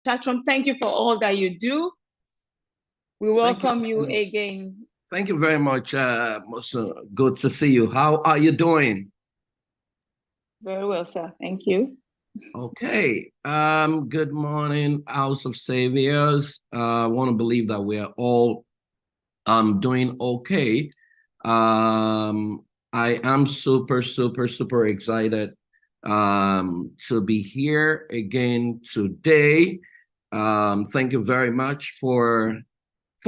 Chatron, thank you for all that you do. We welcome you again. Thank you very much. Good to see you. How are you doing? Very well, sir. Thank you. Okay. Good morning, House of Saviours. I want to believe that we are all doing okay. I am super excited to be here again today. Thank you very much for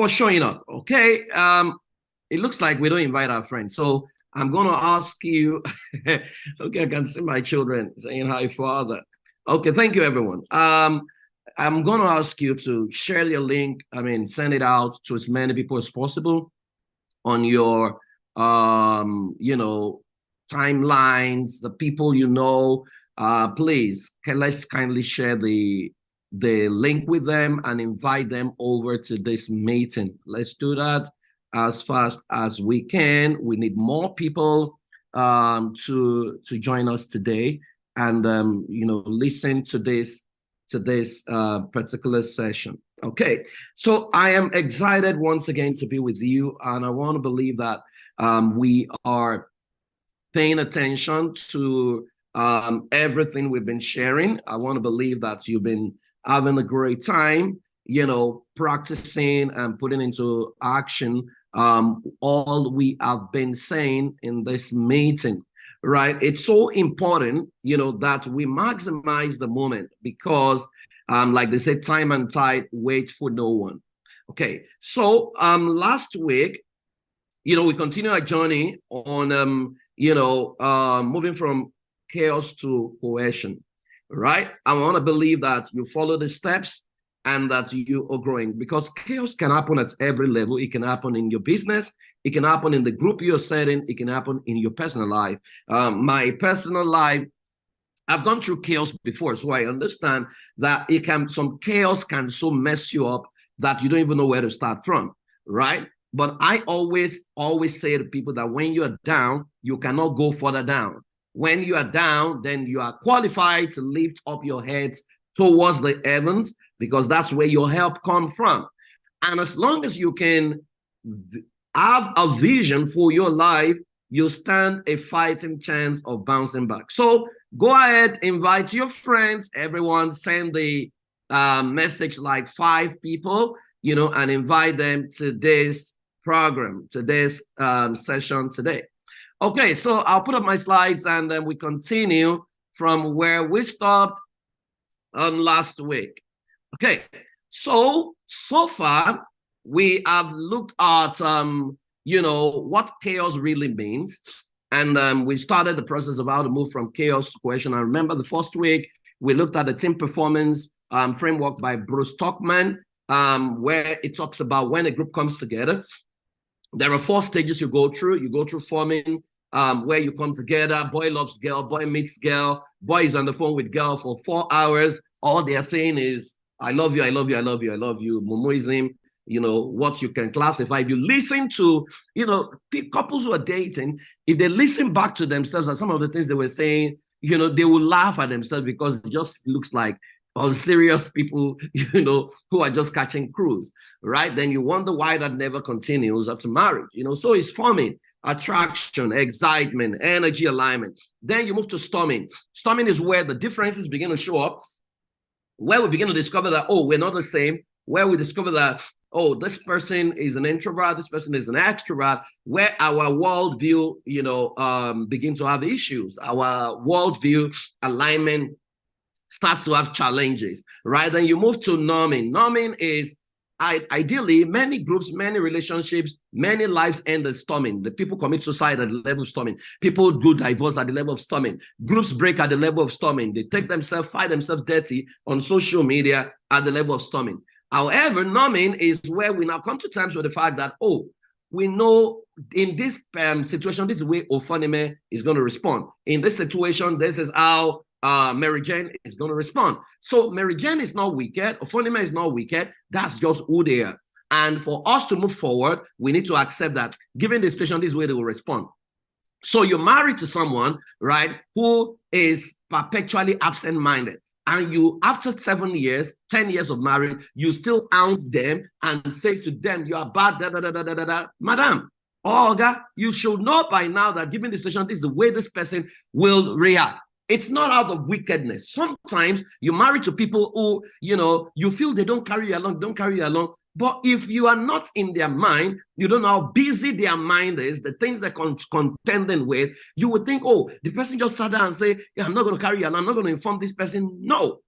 showing up. Okay. It looks like we don't invite our friends, so I'm going to ask you. Okay, I can see my children saying hi, Father. Okay, thank you, everyone. I'm going to ask you to share your link. I mean, send it out to as many people as possible on your, timelines, the people you know. Please, let's kindly share the link with them and invite them over to this meeting. Let's do that as fast as we can. We need more people to join us today and listen to this particular session. Okay, so I am excited once again to be with you, and I want to believe that we are paying attention to everything we've been sharing. I want to believe that you've been having a great time, practicing and putting into action all we have been saying in this meeting, right? It's so important, that we maximize the moment because, like they say, time and tide wait for no one. Okay, so last week, we continue our journey on, moving from chaos to cohesion, right? I want to believe that you follow the steps and that you are growing, because chaos can happen at every level. It can happen in your business. It can happen in the group you're setting. It can happen in your personal life. My personal life, I've gone through chaos before, so I understand that some chaos can so mess you up that you don't even know where to start from, right? But I always say to people that when you're down, you cannot go further down. When you are down, then you are qualified to lift up your heads towards the heavens, because that's where your help comes from. And as long as you can have a vision for your life, you stand a fighting chance of bouncing back. So go ahead, invite your friends, everyone, send the message like 5 people, and invite them to this program, to this session today. Okay, so I'll put up my slides and then we continue from where we stopped last week. Okay, so far we have looked at what chaos really means, and we started the process of how to move from chaos to cohesion. I remember the first week we looked at the team performance framework by Bruce Stockman, where it talks about when a group comes together, there are 4 stages you go through. You go through forming, where you come together. Boy loves girl, boy meets girl, boy is on the phone with girl for 4 hours. All they are saying is, I love you, I love you, I love you, I love you. Momoism, what you can classify. If you listen to, couples who are dating, if they listen back to themselves and some of the things they were saying, they will laugh at themselves because it just looks like all serious people, who are just catching cruise, right? Then you wonder why that never continues after marriage, so it's forming, attraction, excitement, energy alignment. Then you move to storming. Storming is where the differences begin to show up, where we begin to discover that, oh, we're not the same, where we discover that, oh, this person is an introvert, this person is an extrovert, where our worldview, begin to have issues. Our worldview alignment starts to have challenges, right? Then you move to norming. Norming is, ideally, many groups, many relationships, many lives end in storming. The people commit suicide at the level of storming. People do divorce at the level of storming. Groups break at the level of storming. They take themselves, fight themselves dirty on social media at the level of storming. However, norming is where we now come to terms with the fact that, oh, we know in this situation, this is the way Ofonime is going to respond. In this situation, this is how Mary Jane is going to respond. So Mary Jane is not wicked. Ofonime is not wicked. That's just who they are. And for us to move forward, we need to accept that given the situation, this is where they will respond. So you're married to someone, right, who is perpetually absent-minded. and you, after 7 years, 10 years of marriage, you still hound them and say to them, you are bad, madam, Olga, you should know by now that given the situation, this is the way this person will react. It's not out of wickedness. Sometimes you marry to people who, you feel they don't carry you along, But if you are not in their mind, you don't know how busy their mind is, the things they're contending with, you would think, oh, the person just sat down and say, yeah, I'm not going to carry you, and I'm not going to inform this person. No.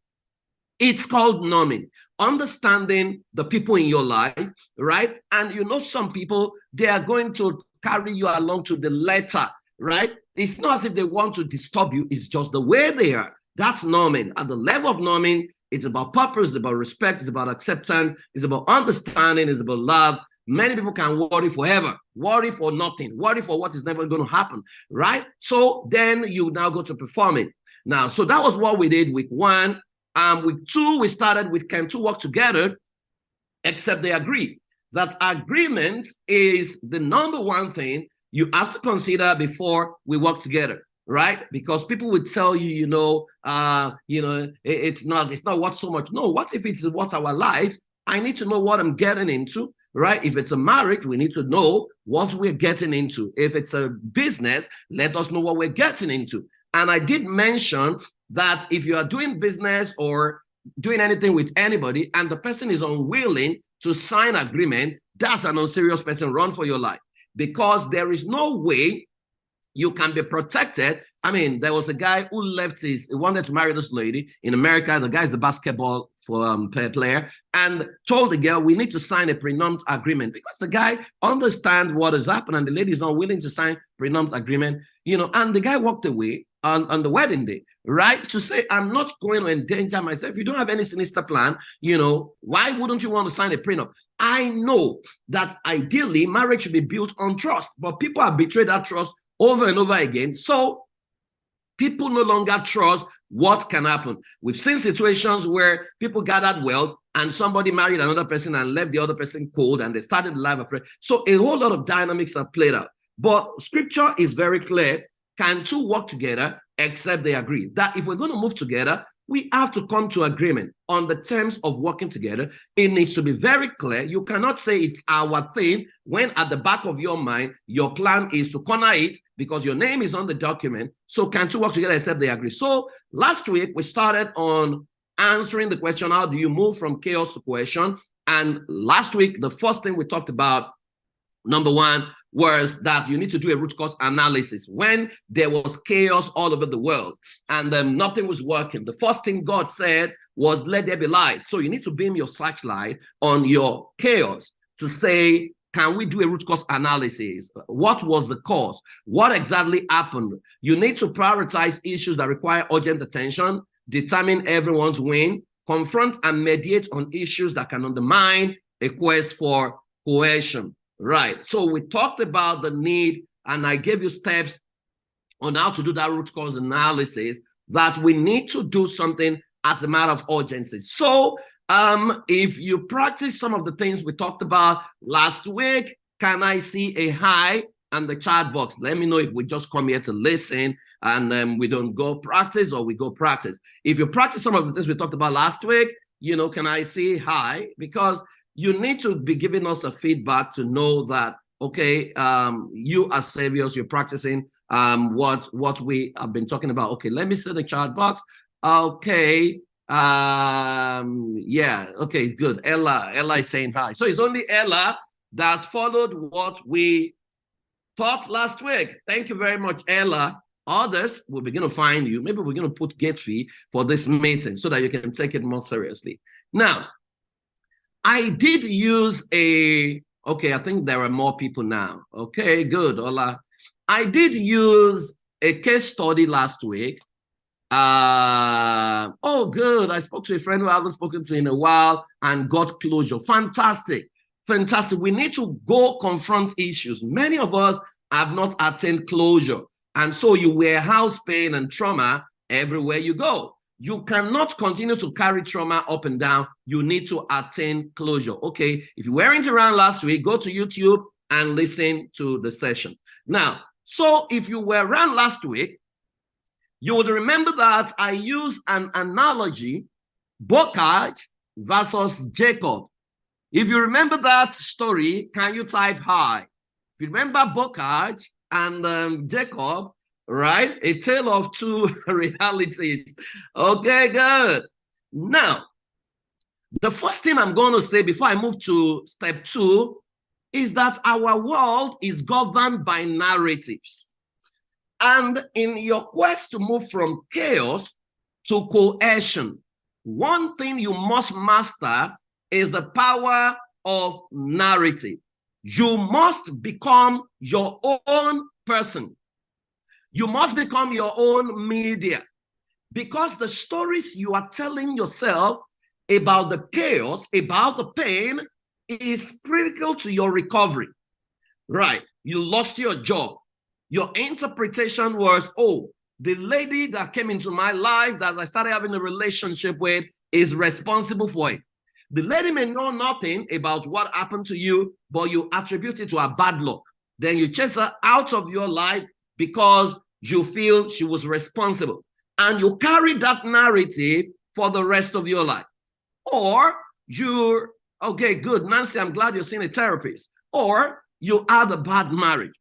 It's called numbing, understanding the people in your life, right? And some people, they are going to carry you along to the letter, right? It's not as if they want to disturb you. It's just the way they are. That's numbing. At the level of numbing, it's about purpose, it's about respect, it's about acceptance, it's about understanding, it's about love. Many people can worry forever, worry for nothing, worry for what is never going to happen, right? So then you now go to performing. Now, so that was what we did week 1. Week 2, we started with can two work together, except they agree. That agreement is the number one thing you have to consider before we work together, right? Because people would tell you, it's not what so much. No, what if it's what our life? I need to know what I'm getting into, right? If it's a marriage, we need to know what we're getting into. If it's a business, let us know what we're getting into. And I did mention that if you are doing business or doing anything with anybody and the person is unwilling to sign agreement, that's an unserious person. Run for your life, because there is no way you can be protected. I mean, there was a guy who he wanted to marry this lady in America. The guy's a basketball player, and told the girl, we need to sign a prenup agreement, because the guy understands what has happened and the lady is not willing to sign prenup agreement, and the guy walked away on the wedding day, right? To say, I'm not going to endanger myself. If you don't have any sinister plan, why wouldn't you want to sign a prenup? I know that ideally marriage should be built on trust, but people have betrayed that trust over and over again. So people no longer trust what can happen. We've seen situations where people gathered wealth and somebody married another person and left the other person cold, and they started the life afresh. So a whole lot of dynamics have played out. But scripture is very clear. Can two work together except they agree? That if we're going to move together, we have to come to agreement on the terms of working together. It needs to be very clear. You cannot say it's our thing when at the back of your mind, your plan is to corner it because your name is on the document. So can two work together except they agree? So last week, we started on answering the question, how do you move from chaos to cohesion? And last week, the first thing we talked about, number 1, was that you need to do a root cause analysis. When there was chaos all over the world and nothing was working, the first thing God said was, let there be light. So you need to beam your searchlight on your chaos to say, can we do a root cause analysis? What was the cause? What exactly happened? You need to prioritize issues that require urgent attention, determine everyone's win, confront and mediate on issues that can undermine a quest for cohesion. Right. So we talked about the need, and I gave you steps on how to do that root cause analysis, that we need to do something as a matter of urgency. So if you practice some of the things we talked about last week, can I see a hi in the chat box? Let me know if we just come here to listen and we don't go practice, or we go practice. If you practice some of the things we talked about last week, can I see hi? Because you need to be giving us a feedback to know that, okay, you as saviors, you're practicing what we have been talking about. Okay, let me see the chat box. Okay, yeah, okay, good. Ella is saying hi. So it's only Ella that followed what we taught last week. Thank you very much, Ella. Others will begin to find you. Maybe we're going to put gate fee for this meeting so that you can take it more seriously. Now, I did use okay, I think there are more people now. Okay, good, Ola. I did use a case study last week. Oh, good. I spoke to a friend who I haven't spoken to in a while and got closure. Fantastic. Fantastic. We need to go confront issues. Many of us have not attained closure. And so you wear house pain and trauma everywhere you go. You cannot continue to carry trauma up and down. You need to attain closure. Okay, if you weren't around last week, go to YouTube and listen to the session. Now, so if you were around last week, You would remember that I use an analogy, Bocage versus Jacob. If you remember that story, can you type hi? If you remember Bocage and Jacob, right? A tale of two realities. Okay, good. Now, the first thing I'm going to say before I move to step 2 is that our world is governed by narratives. And in your quest to move from chaos to cohesion, one thing you must master is the power of narrative. You must become your own person. You must become your own media, because the stories you are telling yourself about the chaos, about the pain, is critical to your recovery. Right? You lost your job. Your interpretation was, oh, the lady that came into my life that I started having a relationship with is responsible for it. The lady may know nothing about what happened to you, but you attribute it to her bad luck. Then you chase her out of your life because you feel she was responsible. And you carry that narrative for the rest of your life. Or you're, okay, good, Nancy, I'm glad you're seeing a therapist. Or you had a bad marriage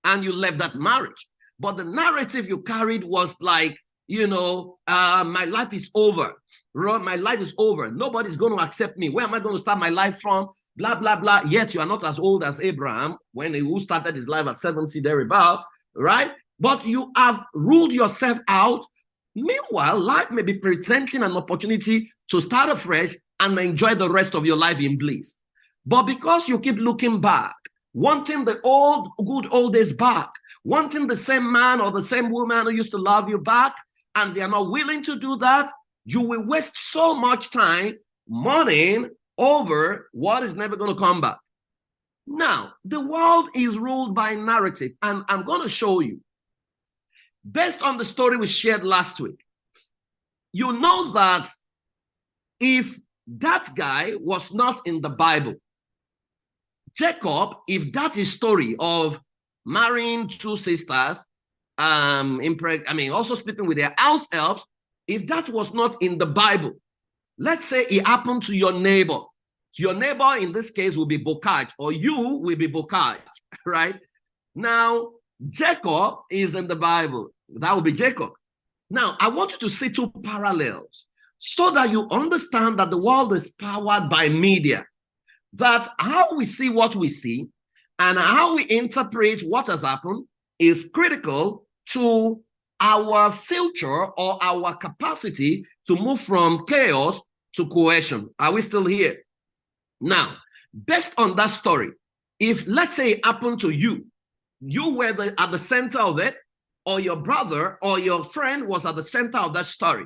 and you left that marriage. But the narrative you carried was like, my life is over. My life is over. Nobody's going to accept me. Where am I going to start my life from? Blah, blah, blah. Yet you are not as old as Abraham, who started his life at 70 thereabout, right? But you have ruled yourself out. Meanwhile, life may be presenting an opportunity to start afresh and enjoy the rest of your life in bliss. But because you keep looking back, wanting the good old days back, wanting the same man or the same woman who used to love you back, and they are not willing to do that, you will waste so much time mourning over what is never going to come back. Now, the world is ruled by narrative, and I'm going to show you. Based on the story we shared last week, you know that if that guy was not in the Bible, Jacob, if that is story of marrying two sisters, also sleeping with their house helps, if that was not in the Bible, let's say it happened to your neighbor. So your neighbor in this case will be Bocage, or you will be Bocage, right? Now, Jacob is in the Bible. That will be Jacob. Now, I want you to see two parallels so that you understand that the world is powered by media, that how we see what we see and how we interpret what has happened is critical to our future or our capacity to move from chaos to cohesion. Are we still here? Now, based on that story, if let's say it happened to you, you were at the center of it, or your brother or your friend was at the center of that story,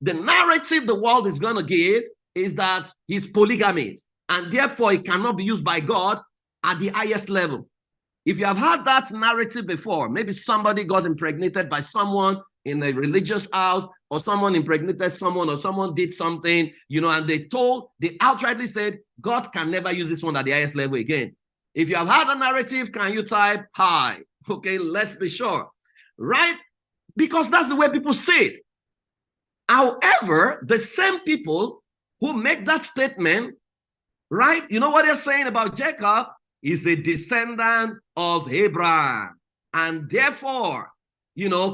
the narrative the world is going to give is that he's polygamous, and therefore it cannot be used by God at the highest level. If you have had that narrative before, maybe somebody got impregnated by someone in a religious house, or someone impregnated someone, or someone did something, and they outrightly said, God can never use this one at the highest level again. If you have had a narrative, can you type hi? Okay, let's be sure, right? Because that's the way people see it. However, the same people who make that statement, right? You know what they're saying about Jacob? Is a descendant of Abraham, and therefore,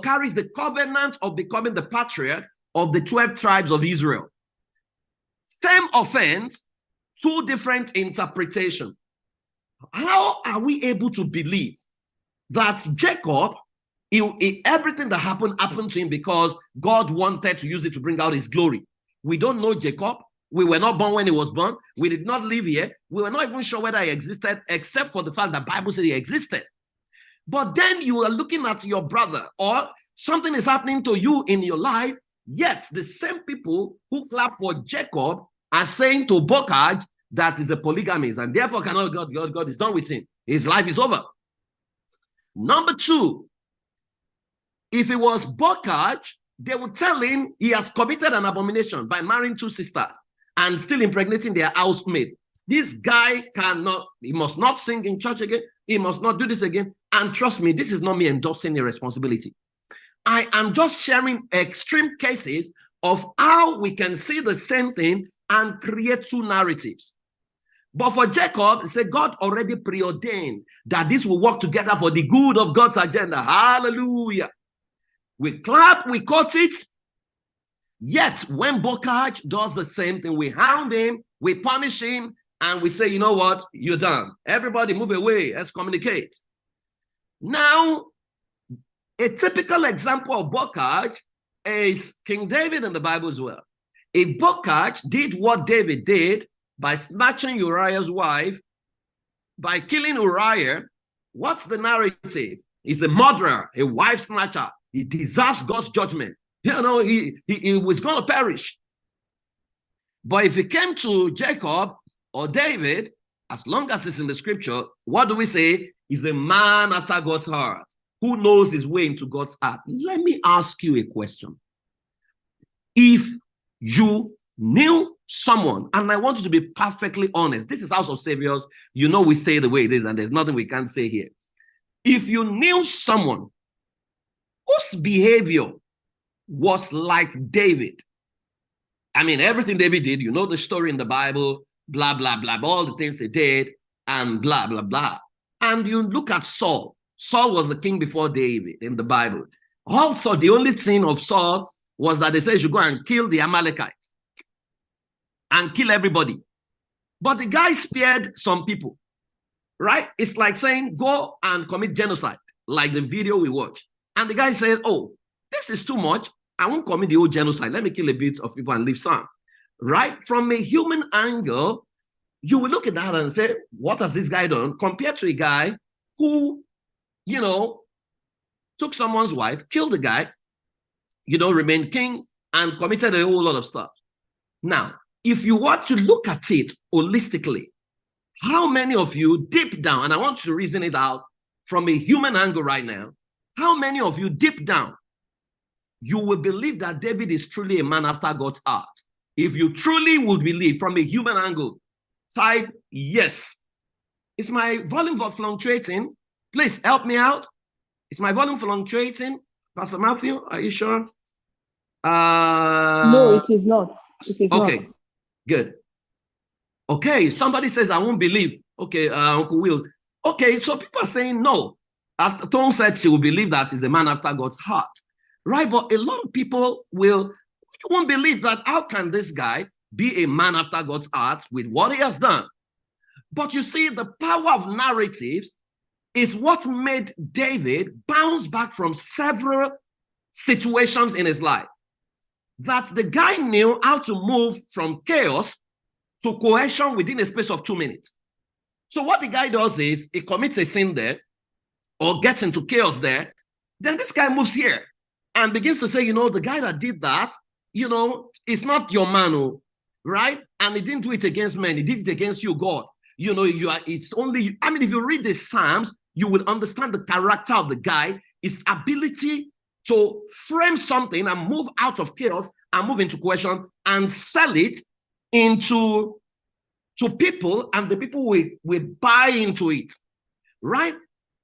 carries the covenant of becoming the patriarch of the 12 tribes of Israel. Same offense, two different interpretations. How are we able to believe that Jacob, everything that happened to him because God wanted to use it to bring out his glory? We don't know Jacob. We were not born when he was born. We did not live here. We were not even sure whether he existed, except for the fact that the Bible said he existed. But then you are looking at your brother, or something is happening to you in your life, yet the same people who clap for Jacob are saying to Bocage that is a polygamist, and therefore cannot God is done with him. His life is over. Number two, if it was Bocage, they would tell him he has committed an abomination by marrying two sisters and still impregnating their housemate. This guy he must not sing in church again. He must not do this again. And trust me, this is not me endorsing irresponsibility. I am just sharing extreme cases of how we can see the same thing and create two narratives. But for Jacob, it said God already preordained that this will work together for the good of God's agenda. Hallelujah. We clap, we cut it. Yet when Bokaj does the same thing, we hound him, we punish him, and we say, you know what, you're done. Everybody move away, let's communicate. Now, a typical example of Bokaj is King David in the Bible as well. If Bokaj did what David did by snatching Uriah's wife, by killing Uriah, what's the narrative? He's a murderer, a wife snatcher. He deserves God's judgment. You know, he was going to perish. But if it came to Jacob or David, as long as it's in the scripture, what do we say? He's a man after God's heart, who knows his way into God's heart. Let me ask you a question. If you knew someone, and I want you to be perfectly honest, this is House of Saviours, you know we say the way it is, and there's nothing we can't say here. If you knew someone whose behavior was like David, I mean, everything David did, you know the story in the Bible, blah, blah, blah, all the things he did, and blah, blah, blah. And you look at Saul. Saul was the king before David in the Bible. Also, the only sin of Saul was that they said you should go and kill the Amalekites and kill everybody. But the guy spared some people, right? It's like saying, go and commit genocide, like the video we watched. And the guy said, oh, this is too much. I won't commit the whole genocide. Let me kill a bit of people and leave some, right? From a human angle, you will look at that and say, what has this guy done compared to a guy who, you know, took someone's wife, killed the guy, you know, remained king and committed a whole lot of stuff. Now, if you want to look at it holistically, how many of you deep down, and I want to reason it out from a human angle right now, how many of you deep down, you will believe that David is truly a man after God's heart? If you truly would believe from a human angle, type yes. Is my volume fluctuating? Please help me out. Is my volume fluctuating? Pastor Matthew, are you sure? No, it is not. It is okay, not. Good. Okay, somebody says, I won't believe. Okay, Uncle Will. Okay, so people are saying no. Tom said she will believe that he's a man after God's heart. Right, but a lot of people won't believe that. How can this guy be a man after God's heart with what he has done? But you see, the power of narratives is what made David bounce back from several situations in his life. That the guy knew how to move from chaos to cohesion within a space of 2 minutes. So what the guy does is he commits a sin there or gets into chaos there. Then this guy moves here and begins to say, you know, the guy that did that, you know, is not your man, right? And he didn't do it against men. He did it against you, God. You know, it's only, I mean, if you read the Psalms, you will understand the character of the guy, his ability to frame something and move out of chaos and move into cohesion and sell it to people, and the people will buy into it, right?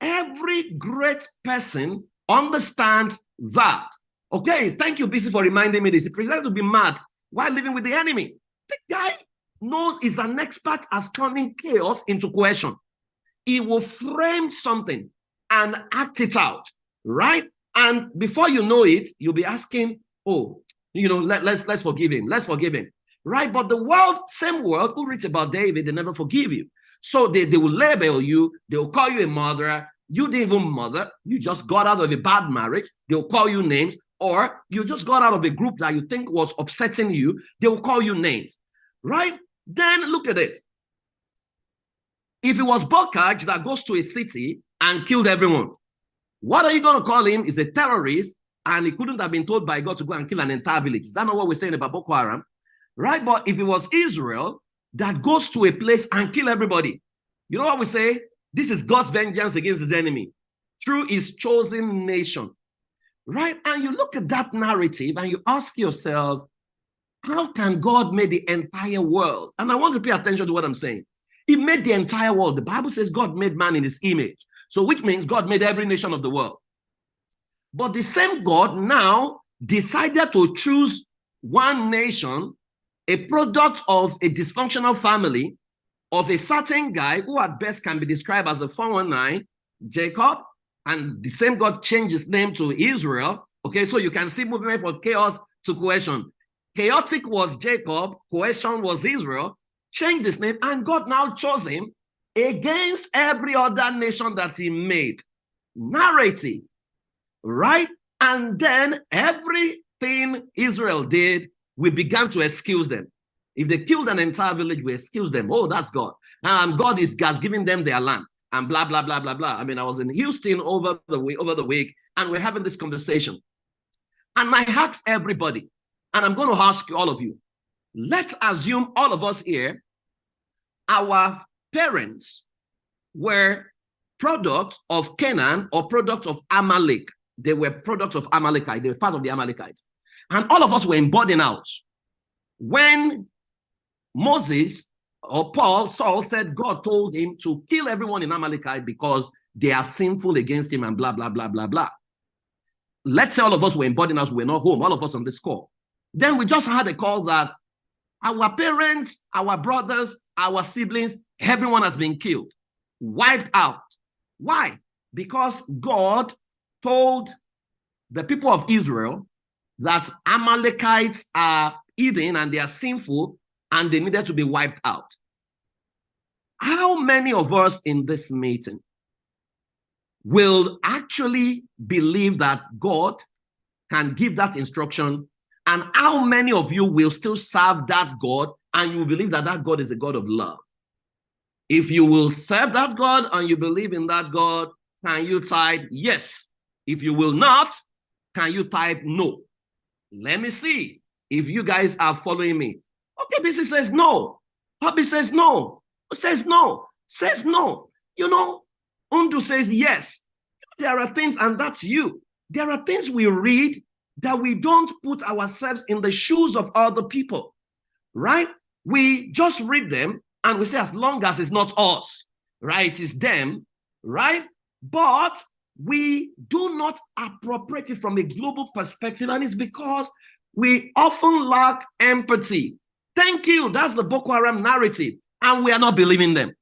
Every great person understands that. Okay, thank you, BC, for reminding me this. He pretended to be mad while living with the enemy. The guy knows he's an expert at turning chaos into cohesion. He will frame something and act it out, right? And before you know it, you'll be asking, oh, you know, let's forgive him. Let's forgive him, right? But the world, same world, who reads about David, they never forgive you. So they will label you. They will call you a murderer. You didn't even murder. You just got out of a bad marriage. They'll call you names. Or you just got out of a group that you think was upsetting you. They will call you names, right? Then look at this. If it was Bokaj that goes to a city and killed everyone, what are you going to call him? He's a terrorist, and he couldn't have been told by God to go and kill an entire village. Is that not what we're saying about Boko Haram? Right? But if it was Israel that goes to a place and kill everybody, you know what we say? This is God's vengeance against his enemy through his chosen nation. Right? And you look at that narrative and you ask yourself, how can God make the entire world? And I want to pay attention to what I'm saying. He made the entire world. The Bible says God made man in his image. So which means God made every nation of the world. But the same God now decided to choose one nation, a product of a dysfunctional family, of a certain guy who at best can be described as a 419, Jacob, and the same God changed his name to Israel. Okay, so you can see movement from chaos to cohesion. Chaotic was Jacob, cohesion was Israel, changed his name, and God now chose him against every other nation that he made. Narrative, right? And then everything Israel did, we began to excuse them. If they killed an entire village, we excuse them. Oh, that's God. God is giving them their land and blah, blah, blah, blah, blah. I mean, I was in Houston over the week, and we're having this conversation. And I asked everybody, and I'm going to ask all of you, let's assume all of us here, our parents were products of Canaan or products of Amalek. They were products of Amalekite. They were part of the Amalekites. And all of us were in boarding house. When Moses or Saul said God told him to kill everyone in Amalekite because they are sinful against him and blah, blah, blah, blah, blah. Let's say all of us were in boarding house, we're not home, all of us on this call. Then we just had a call that our parents, our brothers, our siblings, everyone has been killed, wiped out. Why? Because God told the people of Israel that Amalekites are hidden and they are sinful and they needed to be wiped out. How many of us in this meeting will actually believe that God can give that instruction? And how many of you will still serve that God and you believe that that God is a God of love? If you will serve that God and you believe in that God, can you type yes? If you will not, can you type no? Let me see if you guys are following me. Okay, BC says no. Hobby says no. Says no. Says no. You know, Undu says yes. There are things, and that's you. There are things we read that we don't put ourselves in the shoes of other people, right? We just read them and we say, as long as it's not us, right? It is them, right? But we do not appropriate it from a global perspective, and it's because we often lack empathy. Thank you. That's the Boko Haram narrative, and we are not believing them.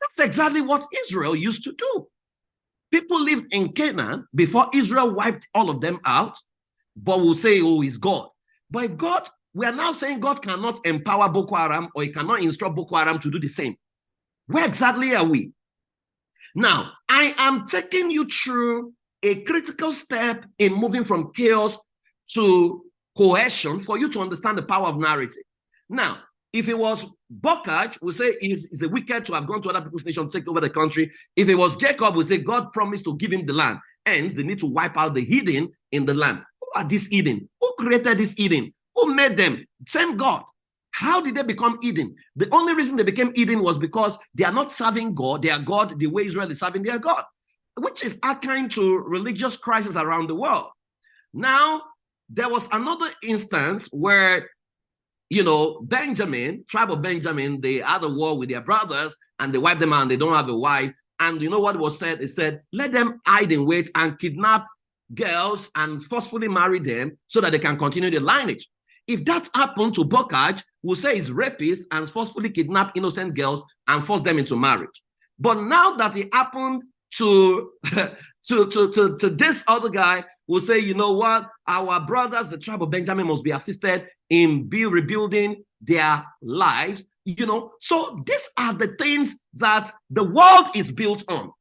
That's exactly what Israel used to do. People lived in Canaan before Israel wiped all of them out, but we'll say, oh, he's God. But if God, we are now saying God cannot empower Boko Haram, or he cannot instruct Boko Haram to do the same. Where exactly are we? Now, I am taking you through a critical step in moving from chaos to cohesion for you to understand the power of narrative. Now, if it was Bokaj, we say it's a wicked to have gone to other people's nation to take over the country. If it was Jacob, we say God promised to give him the land. And they need to wipe out the hidden in the land. Who are these hidden? Who created this hidden? Who made them? Same God. How did they become hidden? The only reason they became hidden was because they are not serving God. They are God the way Israel is serving their God, which is akin to religious crisis around the world. Now, there was another instance where, you know, Benjamin, tribe of Benjamin, they had a war with their brothers and they wiped them out and they don't have a wife. And you know what was said? It said, let them hide in wait and kidnap girls and forcefully marry them so that they can continue the lineage. If that happened to Bokaj, we'll say he's rapist and forcefully kidnap innocent girls and force them into marriage. But now that it happened to, to this other guy, we'll say, you know what? Our brothers, the tribe of Benjamin, must be assisted in rebuilding their lives. You know, so these are the things that the world is built on.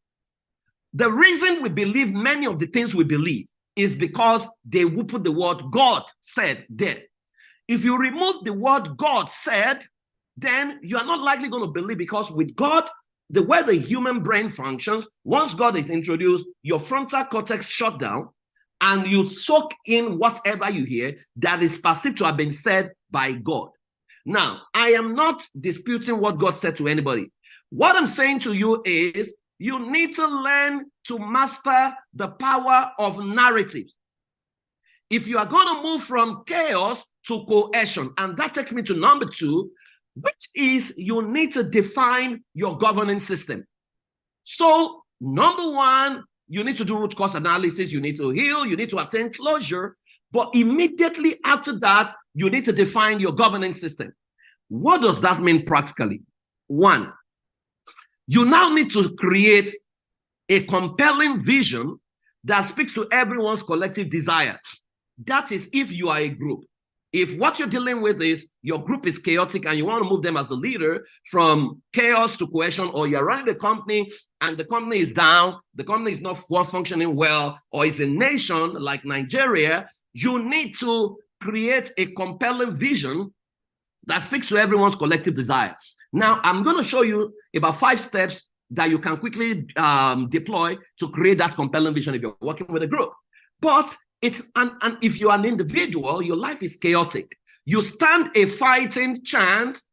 The reason we believe many of the things we believe is because they will put the word God said there. If you remove the word God said, then you are not likely going to believe, because with God, the way the human brain functions, once God is introduced, your frontal cortex shut down and you soak in whatever you hear that is perceived to have been said by God. Now, I am not disputing what God said to anybody. What I'm saying to you is you need to learn to master the power of narratives. If you are going to move from chaos to cohesion, and that takes me to number 2, which is you need to define your governing system. So, number 1, you need to do root cause analysis, you need to heal, you need to attain closure. But immediately after that, you need to define your governance system. What does that mean practically? One, you now need to create a compelling vision that speaks to everyone's collective desire. That is, if you are a group. If what you're dealing with is your group is chaotic and you want to move them as the leader from chaos to cohesion, or you're running the company and the company is down, the company is not functioning well, or it's a nation like Nigeria, you need to create a compelling vision that speaks to everyone's collective desire. Now, I'm going to show you about 5 steps that you can quickly deploy to create that compelling vision if you're working with a group. But it's and if you're an individual, your life is chaotic. You stand a fighting chance,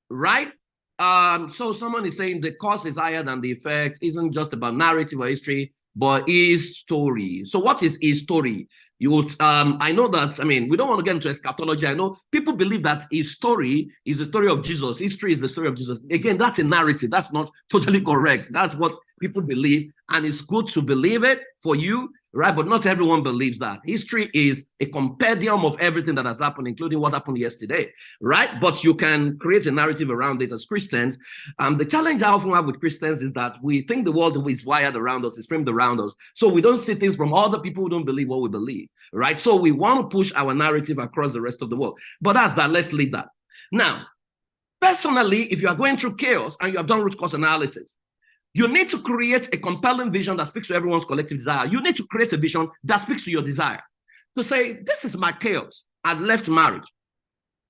right? So someone is saying the cause is higher than the effect, isn't just about narrative or history, but is story. So what is story? You would, I know that, I mean, we don't want to get into eschatology. I know people believe that his story is the story of Jesus. History is the story of Jesus. Again, that's a narrative. That's not totally correct. That's what people believe. And it's good to believe it for you, right? But not everyone believes that. History is a compendium of everything that has happened, including what happened yesterday, right? But you can create a narrative around it as Christians. The challenge I often have with Christians is that we think the world is wired around us, is framed around us. So we don't see things from other people who don't believe what we believe, right? So we want to push our narrative across the rest of the world. But that's that. Let's leave that. Now, personally, if you are going through chaos and you have done root cause analysis, you need to create a compelling vision that speaks to everyone's collective desire. You need to create a vision that speaks to your desire. To say, this is my chaos. I'd left marriage.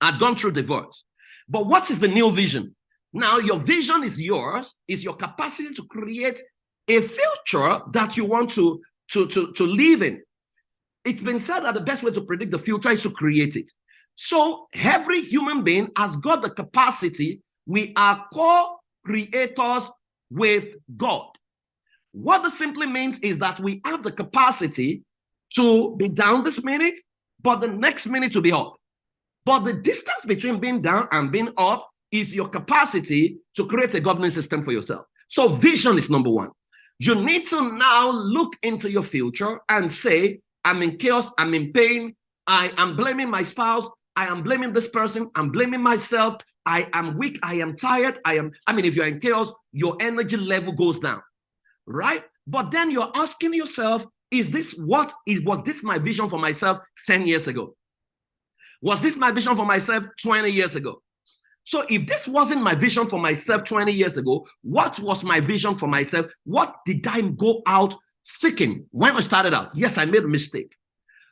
I'd gone through divorce. But what is the new vision? Now, your vision is yours, is your capacity to create a future that you want to live in. It's been said that the best way to predict the future is to create it. So every human being has got the capacity. We are co-creators with God. What this simply means is that we have the capacity to be down this minute, but the next minute to be up. But the distance between being down and being up is your capacity to create a governance system for yourself. So vision is number one. You need to now look into your future and say, I'm in chaos, I'm in pain, I am blaming my spouse, I am blaming this person, I'm blaming myself, I am weak, I am tired, if you're in chaos, your energy level goes down, right? But then you're asking yourself, was this my vision for myself 10 years ago? Was this my vision for myself 20 years ago? So if this wasn't my vision for myself 20 years ago, what was my vision for myself? What did I go out seeking when I started out? Yes, I made a mistake.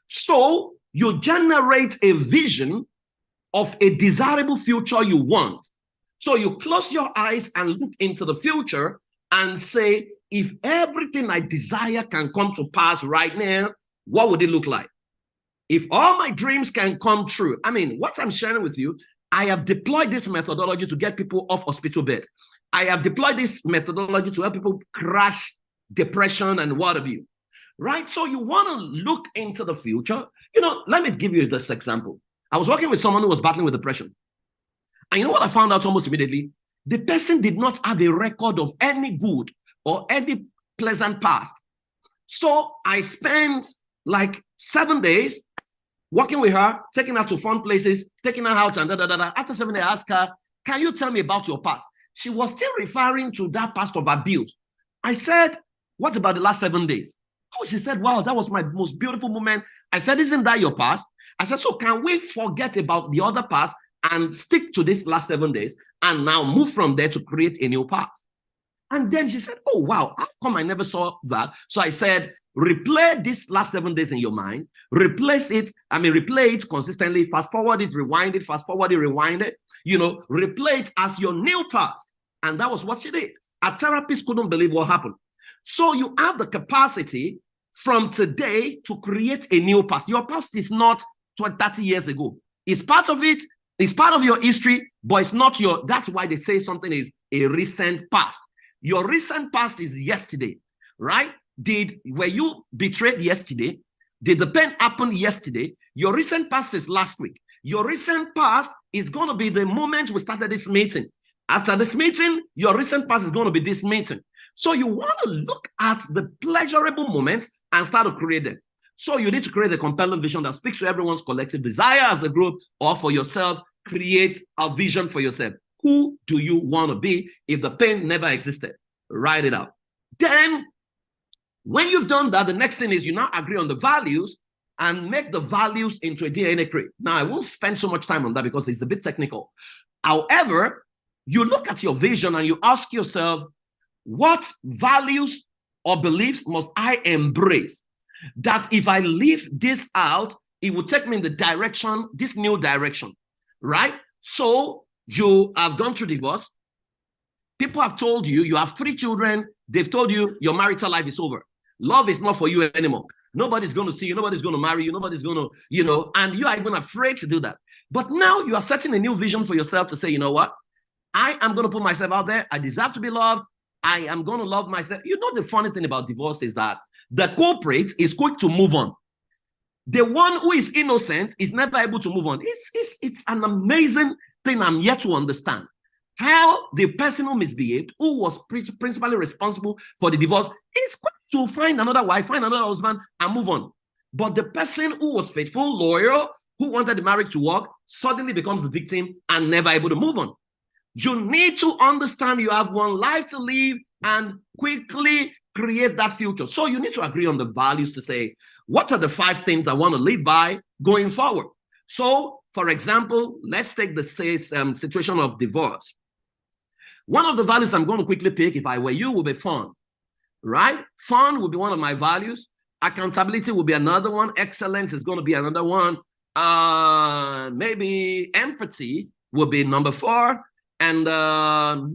So you generate a vision of a desirable future you want. So you close your eyes and look into the future and say, if everything I desire can come to pass right now, what would it look like? If all my dreams can come true, what I'm sharing with you, I have deployed this methodology to get people off hospital bed. I have deployed this methodology to help people crash depression and what have you, right? So you want to look into the future. Let me give you this example. I was working with someone who was battling with depression. And you know what I found out almost immediately? The person did not have a record of any good or any pleasant past. So I spent like 7 days working with her, taking her to fun places, taking her out and da-da-da-da. After 7 days, I asked her, can you tell me about your past? She was still referring to that past of abuse. I said, what about the last 7 days? Oh, she said, wow, that was my most beautiful moment. I said, isn't that your past? I said, so can we forget about the other past and stick to this last 7 days and now move from there to create a new past? And then she said, oh, wow, how come I never saw that? So I said, replay this last 7 days in your mind, replay it consistently, fast forward it, rewind it, fast forward it, rewind it, replay it as your new past. And that was what she did. A therapist couldn't believe what happened. So you have the capacity from today to create a new past. Your past is not 30 years ago. It's part of it. It's part of your history, but it's not that's why they say something is a recent past. Your recent past is yesterday, right? Were you betrayed yesterday? Did the pain happen yesterday? Your recent past is last week. Your recent past is going to be the moment we started this meeting. After this meeting, your recent past is going to be this meeting. So you want to look at the pleasurable moments and start to create them. So you need to create a compelling vision that speaks to everyone's collective desire as a group or for yourself. Create a vision for yourself. Who do you want to be if the pain never existed? Write it out. Then, when you've done that, the next thing is you now agree on the values and make the values into a DNA crate. Now, I won't spend so much time on that because it's a bit technical. However, you look at your vision and you ask yourself, what values or beliefs must I embrace that if I leave this out, it will take me in the direction, this new direction, right? So you have gone through divorce. People have told you, you have 3 children. They've told you your marital life is over. Love is not for you anymore. Nobody's going to see you. Nobody's going to marry you. Nobody's going to, and you are even afraid to do that. But now you are setting a new vision for yourself to say, you know what? I am going to put myself out there. I deserve to be loved. I am going to love myself. You know, the funny thing about divorce is that the culprit is quick to move on. The one who is innocent is never able to move on. It's an amazing thing I'm yet to understand. How the person who misbehaved, who was principally responsible for the divorce, is quick to find another wife, find another husband, and move on. But the person who was faithful, loyal, who wanted the marriage to work, suddenly becomes the victim and never able to move on. You need to understand you have one life to live and quickly create that future. So you need to agree on the values to say, what are the 5 things I want to live by going forward? So, for example, let's take the situation of divorce. One of the values I'm going to quickly pick, if I were you, would be fun, right? Fun would be one of my values. Accountability will be another one. Excellence is going to be another one. Maybe empathy will be number 4. And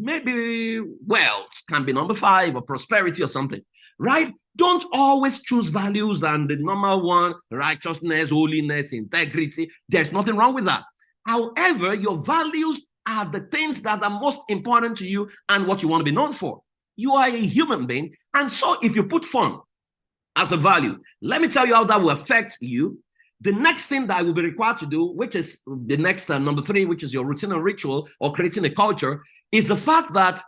maybe wealth can be number 5, or prosperity or something, right? Don't always choose values and the number 1, righteousness, holiness, integrity. There's nothing wrong with that. However, your values are the things that are most important to you and what you want to be known for. You are a human being. And so if you put fun as a value, let me tell you how that will affect you. The next thing that I will be required to do, which is the next number 3, which is your routine and ritual or creating a culture, is the fact that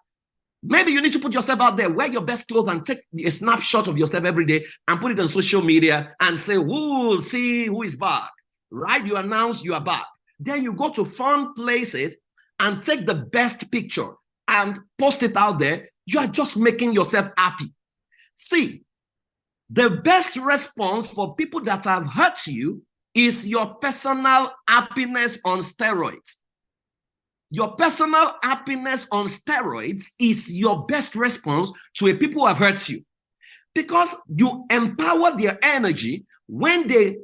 maybe you need to put yourself out there, wear your best clothes and take a snapshot of yourself every day and put it on social media and say, "Whoa, see who is back," right? You announce you are back. Then you go to fun places and take the best picture and post it out there. You are just making yourself happy. See, the best response for people that have hurt you is your personal happiness on steroids. Your personal happiness on steroids is your best response to a people who have hurt you, because you empower their energy when they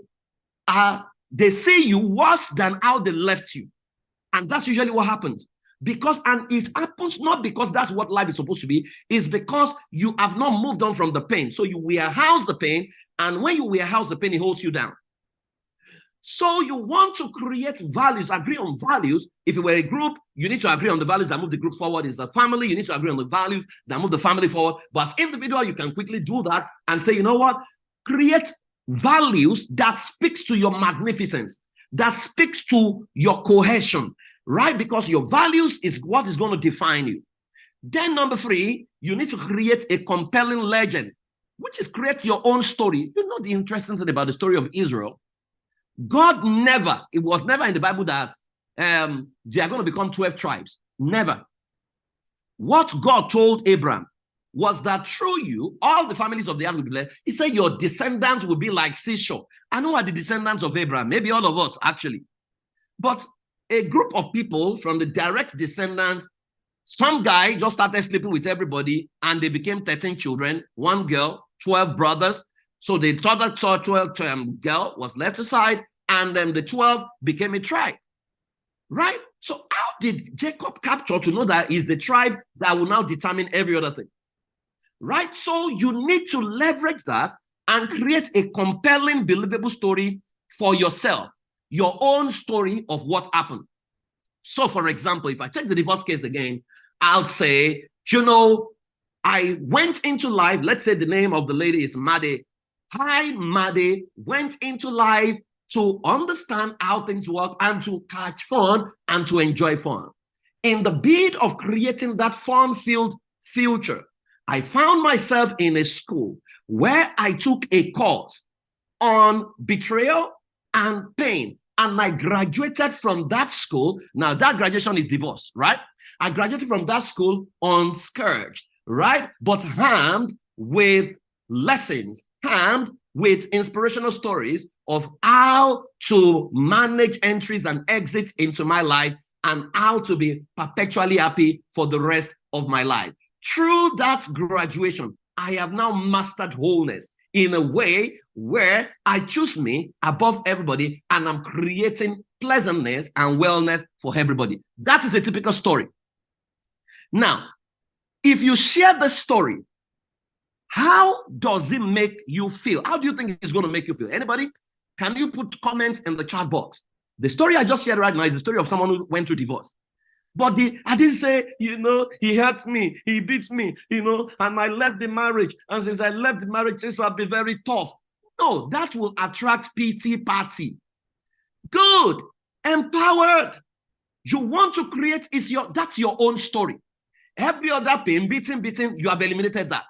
see you worse than how they left you. And that's usually what happens. And it happens not because that's what life is supposed to be, it's because you have not moved on from the pain. So you warehouse the pain, and when you warehouse the pain, it holds you down. So you want to create values, agree on values. If you were a group, you need to agree on the values that move the group forward. It's a family, you need to agree on the values that move the family forward. But as individual, you can quickly do that and say, you know what? Create values that speaks to your magnificence, that speaks to your cohesion, right? Because your values is what is going to define you. Then number 3, you need to create a compelling legend, which is create your own story. You know the interesting thing about the story of Israel? It was never in the Bible that they are going to become 12 tribes. Never. What God told Abraham was that through you, all the families of the earth will be blessed. He said your descendants will be like seashore. And who are the descendants of Abraham? Maybe all of us, actually. But a group of people from the direct descendants, some guy just started sleeping with everybody, and they became 13 children, 1 girl, 12 brothers. So the 12 girl was left aside, and then the 12 became a tribe, right? So how did Jacob capture to know that is the tribe that will now determine every other thing, right? So you need to leverage that and create a compelling, believable story for yourself, your own story of what happened. So, for example, if I take the divorce case again, I'll say, I went into life, let's say the name of the lady is Made. Hi, Made went into life to understand how things work and to catch fun and to enjoy fun. In the bid of creating that fun-filled future, I found myself in a school where I took a course on betrayal and pain. And I graduated from that school. Now, that graduation is divorce, right? I graduated from that school unscourged, right? But harmed with lessons, harmed with inspirational stories of how to manage entries and exits into my life and how to be perpetually happy for the rest of my life. Through that graduation, I have now mastered wholeness in a way where I choose me above everybody and I'm creating pleasantness and wellness for everybody. That is a typical story. Now, if you share the story, how does it make you feel? How do you think it's going to make you feel? Anybody? Can you put comments in the chat box? The story I just shared right now is the story of someone who went through divorce. But I didn't say, he hurt me, he beat me, and I left the marriage. And since I left the marriage, this will be very tough. No, that will attract pity party. Good, empowered. You want to create, that's your own story. Every other pain, beating, you have eliminated that.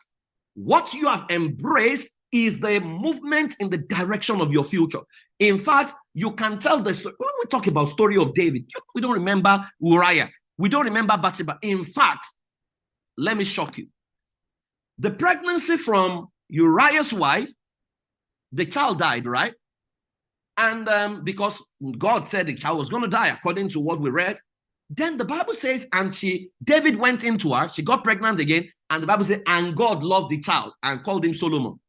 What you have embraced is the movement in the direction of your future. In fact, you can tell the story. When we talk about story of David, we don't remember Uriah. We don't remember Bathsheba. In fact, let me shock you. The pregnancy from Uriah's wife, the child died, right? And because God said the child was going to die, according to what we read, then the Bible says, and David went into her, she got pregnant again, and the Bible says, and God loved the child and called him Solomon.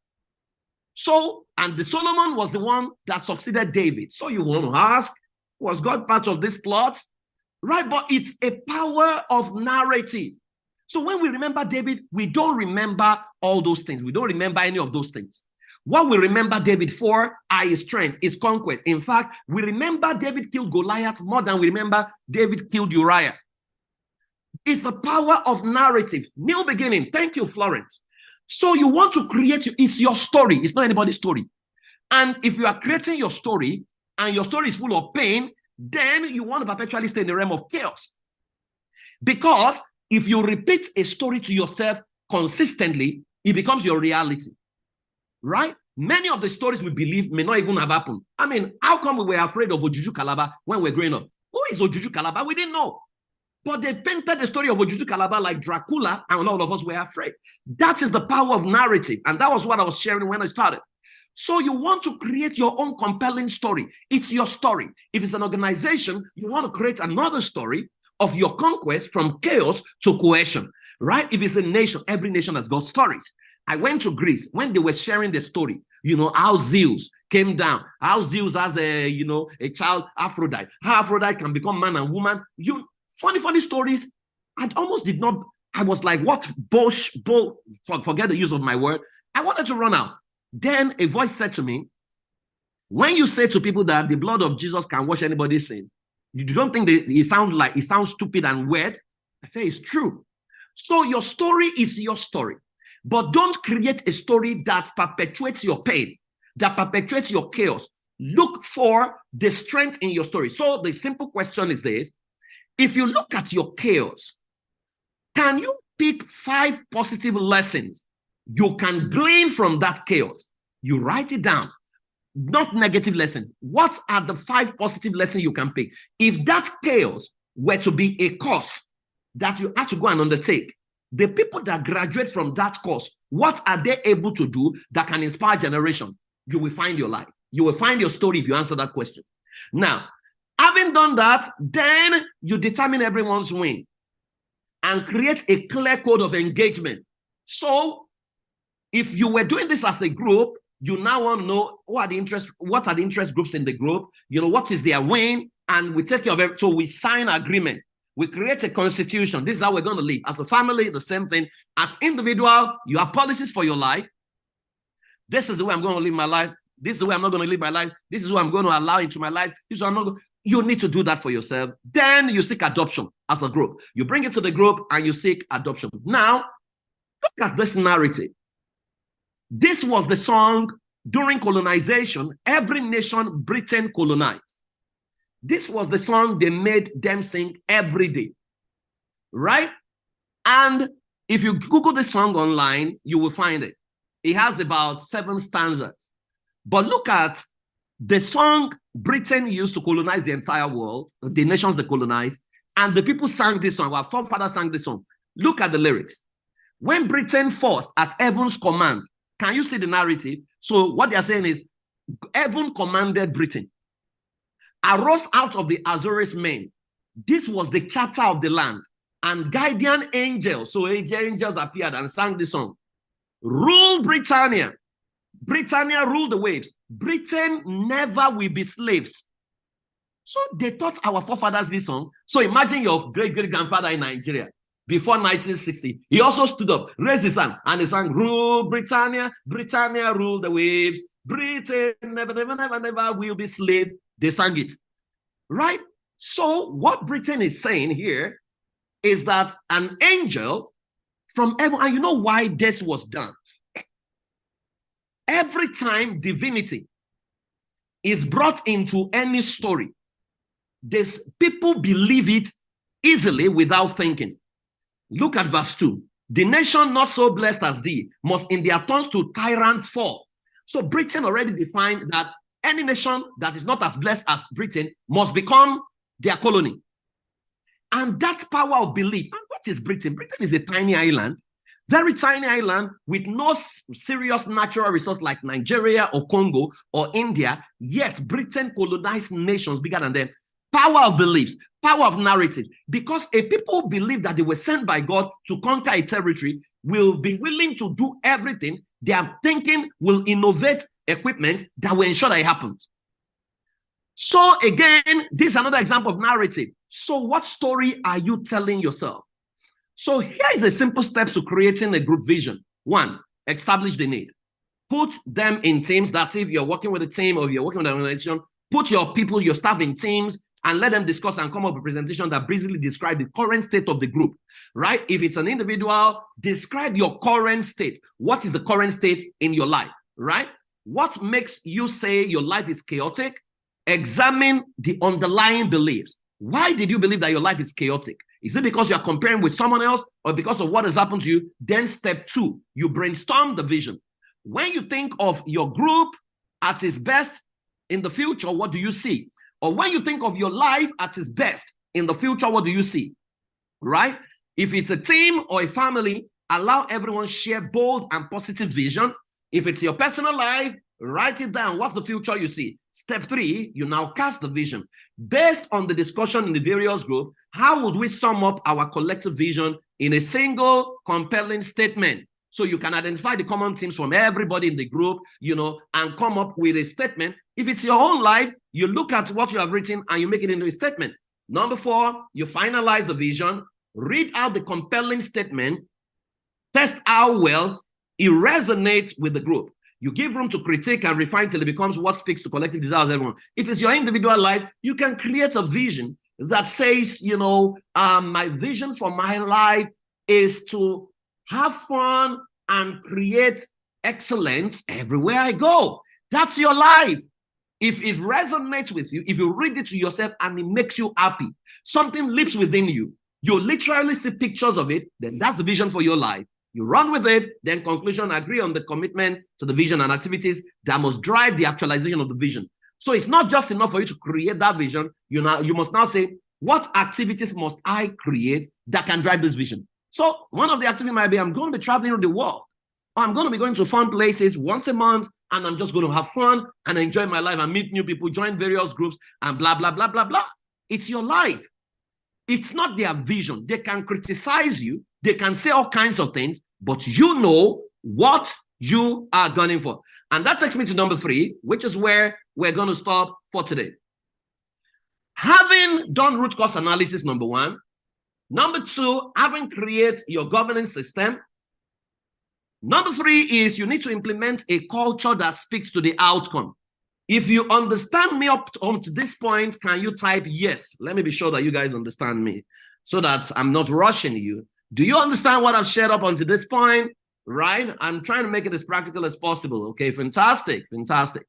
So, and the Solomon was the one that succeeded David. So you want to ask, was God part of this plot? Right, but it's a power of narrative. So when we remember David, we don't remember all those things. We don't remember any of those things. What we remember David for are his strength, his conquest. In fact, we remember David killed Goliath more than we remember David killed Uriah. It's the power of narrative. New beginning. Thank you, Florence. So you want to create, it's your story. It's not anybody's story. And if you are creating your story and your story is full of pain, then you want to perpetually stay in the realm of chaos. Because if you repeat a story to yourself consistently, it becomes your reality. Right? Many of the stories we believe may not even have happened. I mean, how come we were afraid of Ojuju Calabar when we were growing up? Who is Ojuju Calabar? We didn't know. But they painted the story of Ojuju Calabar like Dracula, and all of us were afraid. That is the power of narrative. And that was what I was sharing when I started. So you want to create your own compelling story. It's your story. If it's an organization, you want to create another story of your conquest from chaos to cohesion, right? If it's a nation, every nation has got stories. I went to Greece when they were sharing the story, how Zeus came down, how Zeus has a child, Aphrodite, how Aphrodite can become man and woman. Funny stories. I was like, what forget the use of my word. I wanted to run out. Then a voice said to me, when you say to people that the blood of Jesus can wash anybody's sin, you don't think that it sounds stupid and weird? I say it's true. So your story is your story. But don't create a story that perpetuates your pain, that perpetuates your chaos. Look for the strength in your story. So the simple question is this. If you look at your chaos, can you pick 5 positive lessons you can glean from that chaos? You write it down. Not negative lessons. What are the 5 positive lessons you can pick? If that chaos were to be a course that you had to go and undertake, the people that graduate from that course, what are they able to do that can inspire generation? You will find your life. You will find your story if you answer that question. Now, having done that, then you determine everyone's win and create a clear code of engagement. So if you were doing this as a group, you now want to know what are the interest groups in the group, what is their win, and we take care of it. So we sign agreement. We create a constitution. This is how we're going to live. As a family, the same thing. As individual, you have policies for your life. This is the way I'm going to live my life. This is the way I'm not going to live my life. This is what I'm going to allow into my life. This is what I'm not going to. You need to do that for yourself. Then you seek adoption as a group. You bring it to the group and you seek adoption. Now, look at this narrative. This was the song during colonization. Every nation Britain colonized. This was the song they made them sing every day. right? And if you Google this song online, you will find it. It has about 7 stanzas. But look at the song Britain used to colonize the entire world, the nations they colonized, and the people sang this song. Our forefathers sang this song. Look at the lyrics. When Britain forced at heaven's command, can you see the narrative? So what they are saying is, heaven commanded Britain, arose out of the Azores men. This was the charter of the land. And guardian angels, so angels appeared and sang the song. Rule Britannia. Britannia ruled the waves. Britain never will be slaves. So they taught our forefathers this song. So imagine your great-great-grandfather in Nigeria before 1960. He also stood up, raised his hand, and he sang, Rule Britannia, Britannia rule the waves. Britain never, never, never, never will be slave. They sang it, right? So what Britain is saying here is that an angel from heaven, and you know why this was done? Every time divinity is brought into any story, people believe it easily without thinking. Look at verse 2. The nation not so blessed as thee must in their turns to tyrants fall. So Britain already defined that any nation that is not as blessed as Britain must become their colony. And that power of belief. And what is Britain? Britain is a tiny island, very tiny island with no serious natural resource like Nigeria or Congo or India. Yet Britain colonized nations bigger than them. Power of beliefs, power of narrative. Because a people believe that they were sent by God to conquer a territory, will be willing to do everything. Their thinking will innovate equipment that will ensure that it happens. So again, this is another example of narrative. So what story are you telling yourself? So here is a simple steps to creating a group vision. 1, establish the need. Put them in teams. That's if you're working with a team or if you're working with an organization, put your people, your staff in teams and let them discuss and come up with a presentation that basically describe the current state of the group, right? If it's an individual, describe your current state. What is the current state in your life, right? What makes you say your life is chaotic? Examine the underlying beliefs. Why did you believe that your life is chaotic? Is it because you are comparing with someone else or because of what has happened to you? Then step 2, you brainstorm the vision. When you think of your group at its best in the future, what do you see? Or when you think of your life at its best in the future, what do you see? Right? If it's a team or a family, allow everyone share bold and positive vision. If it's your personal life, write it down. What's the future you see? Step 3, you now cast the vision. Based on the discussion in the various groups, how would we sum up our collective vision in a single compelling statement? So you can identify the common themes from everybody in the group, and come up with a statement. If it's your own life, you look at what you have written and you make it into a statement. Number 4, you finalize the vision, read out the compelling statement, test how well it resonates with the group. You give room to critique and refine till it becomes what speaks to collective desires of everyone. If it's your individual life, you can create a vision that says, my vision for my life is to have fun and create excellence everywhere I go. That's your life. If it resonates with you, if you read it to yourself and it makes you happy, something lives within you, you literally see pictures of it, then that's the vision for your life. You run with it, then conclusion, agree on the commitment to the vision and activities that must drive the actualization of the vision. So it's not just enough for you to create that vision. You must now say, what activities must I create that can drive this vision? So one of the activities might be, I'm going to be traveling around the world. Or I'm going to be going to fun places once a month, and I'm just going to have fun and enjoy my life and meet new people, join various groups, and blah, blah, blah, blah, blah. It's your life. It's not their vision. They can criticize you. They can say all kinds of things, but you know what you are gunning for. And that takes me to number 3, which is where we're going to stop for today. Having done root cause analysis, number 1. Number 2, having created your governance system. Number 3 is you need to implement a culture that speaks to the outcome. If you understand me up to this point, can you type yes? Let me be sure that you guys understand me so that I'm not rushing you. Do you understand what I've shared up until this point? Right? I'm trying to make it as practical as possible. Okay, fantastic, fantastic.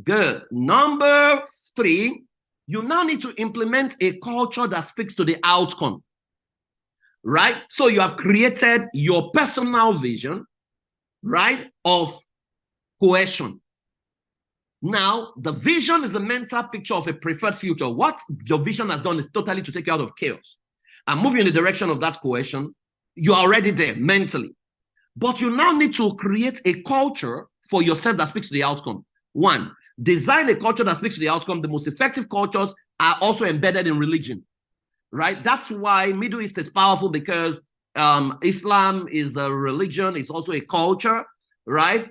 Good. Number 3, you now need to implement a culture that speaks to the outcome. right? So you have created your personal vision, right, of cohesion. Now, the vision is a mental picture of a preferred future. What your vision has done is totally to take you out of chaos and move you in the direction of that cohesion. You're already there mentally. But you now need to create a culture for yourself that speaks to the outcome. One, design a culture that speaks to the outcome. The most effective cultures are also embedded in religion, right? That's why Middle East is powerful, because Islam is a religion, it's also a culture, right?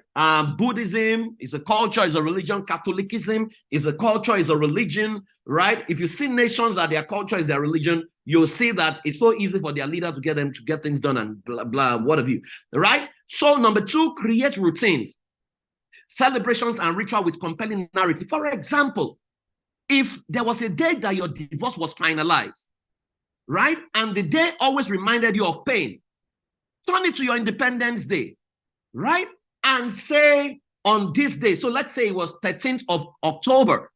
Buddhism is a culture, is a religion. Catholicism is a culture, is a religion, right? If you see nations that their culture is their religion, you'll see that it's so easy for their leader to get them to get things done and blah, blah, what have you, right? So number two, create routines, celebrations and ritual with compelling narrative. For example, if there was a day that your divorce was finalized, right? And the day always reminded you of pain, turn it to your Independence Day, right? And say on this day, so let's say it was 13th of October,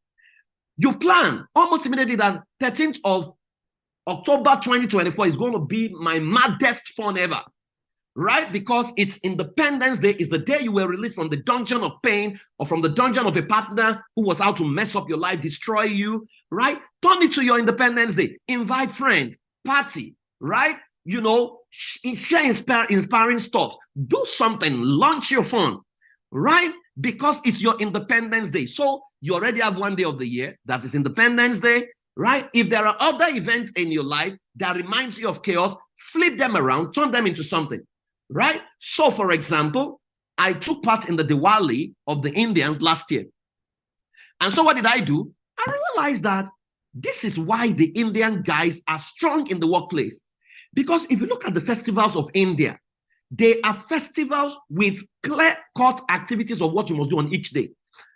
you plan almost immediately that 13th of October 2024 is going to be my maddest fun ever, right? Because it's Independence Day, is the day you were released from the dungeon of pain or from the dungeon of a partner who was out to mess up your life, destroy you, right? Turn it to your Independence Day, invite friends, party, right? You know, share inspiring stuff, do something, launch your fun, right? Because it's your Independence Day. So you already have one day of the year that is Independence Day, right? If there are other events in your life that reminds you of chaos, flip them around, turn them into something, right? So for example, I took part in the Diwali of the Indians last year. And so what did I do? I realized that this is why the Indian guys are strong in the workplace. Because if you look at the festivals of India, they are festivals with clear-cut activities of what you must do on each day.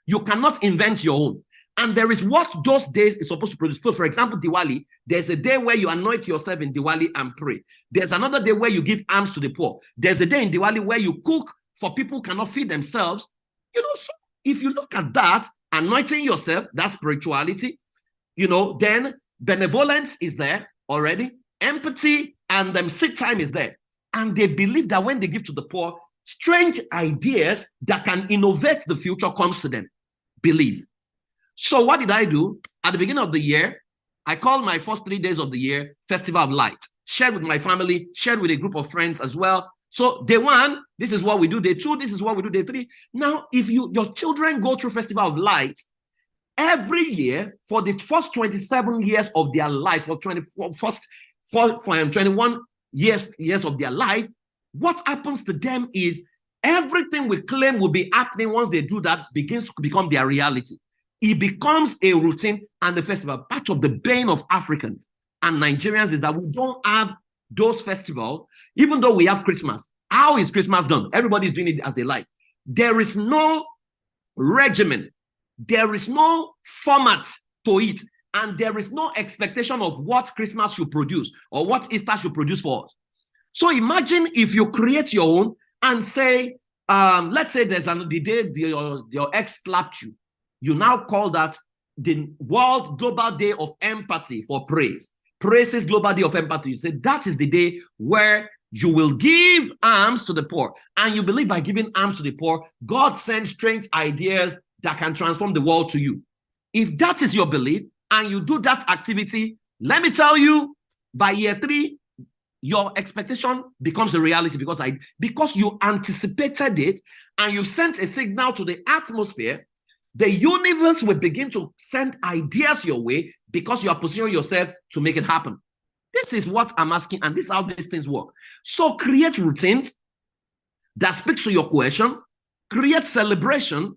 You cannot invent your own. And there is what those days is supposed to produce. So for example, Diwali, there's a day where you anoint yourself in Diwali and pray. There's another day where you give alms to the poor. There's a day in Diwali where you cook for people who cannot feed themselves. You know, so if you look at that, anointing yourself, that's spirituality. You know, then benevolence is there already. Empathy and seed time is there. And they believe that when they give to the poor, strange ideas that can innovate the future comes to them. Believe. So what did I do? At the beginning of the year, I called my first 3 days of the year Festival of Light. Shared with my family, shared with a group of friends as well. So day one, this is what we do. Day two, this is what we do. Day three. Now, if your children go through Festival of Light, every year for the first 27 years of their life, or 21 years of their life, what happens to them is everything we claim will be happening once they do that begins to become their reality. It becomes a routine and the festival. Part of the bane of Africans and Nigerians is that we don't have those festivals, even though we have Christmas. How is Christmas done? Everybody's doing it as they like. There is no regimen. There is no format to it. And there is no expectation of what Christmas should produce or what Easter should produce for us. So imagine if you create your own and say, let's say there's the day your ex slapped you. You now call that the World Global Day of Empathy for Praise. Praise is Global Day of Empathy. You say that is the day where you will give alms to the poor. And you believe by giving alms to the poor, God sends strange ideas that can transform the world to you. If that is your belief and you do that activity, let me tell you, by year 3, your expectation becomes a reality because you anticipated it and you sent a signal to the atmosphere. The universe will begin to send ideas your way because you are positioning yourself to make it happen. This is what I'm asking, and this is how these things work. So create routines that speaks to your cohesion, create celebration